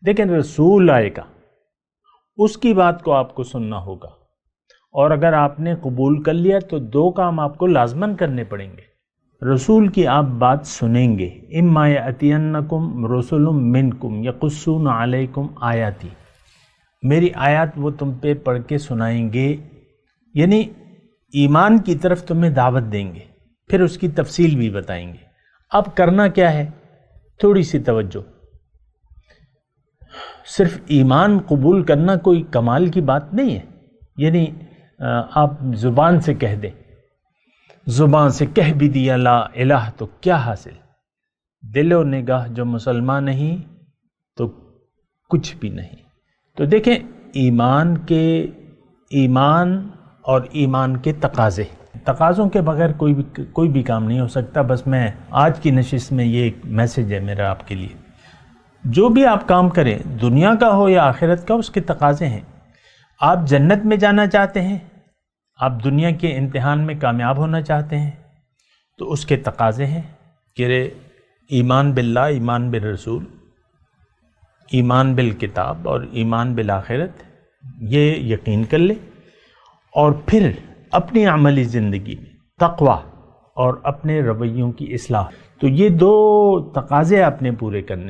لیکن رسول آئے گا، اس کی بات کو آپ کو سننا ہوگا، اور اگر آپ نے قبول کر لیا تو دو کام آپ کو لازماً کرنے پڑیں گے۔ رسول کی آپ بات سنیں گے، اما یأتینکم رسل منکم یقصون علیکم آیاتی، میری آیات وہ تم پہ پڑھ کے سنائیں گے، یعنی ایمان کی طرف تمہیں دعوت دیں گے، پھر اس کی تفصیل بھی بتائیں گے۔ اب کرنا کیا ہے؟ تھوڑی سی توجہ، صرف ایمان قبول کرنا کوئی کمال کی بات نہیں ہے، یعنی آپ زبان سے کہہ دیں، زبان سے کہہ بھی دیا لا الہ تو کیا حاصل، دل و نگاہ جو مسلمان نہیں تو کچھ بھی نہیں۔ تو دیکھیں ایمان اور ایمان کے تقاضوں کے بغیر کوئی بھی کام نہیں ہو سکتا۔ بس میں آج کی نشست میں یہ ایک میسج ہے میرا آپ کے لیے، جو بھی آپ کام کریں، دنیا کا ہو یا آخرت کا، اس کے تقاضے ہیں۔ آپ جنت میں جانا چاہتے ہیں، آپ دنیا کے امتحان میں کامیاب ہونا چاہتے ہیں، تو اس کے تقاضے ہیں کہ ایمان باللہ، ایمان بالرسول، ایمان بالکتاب اور ایمان بالآخرت، یہ یقین کر لے، اور پھر اپنی عملی زندگی میں تقوی اور اپنے رویوں کی اصلاح، تو یہ دو تقاضے آپ نے پورے کرنے۔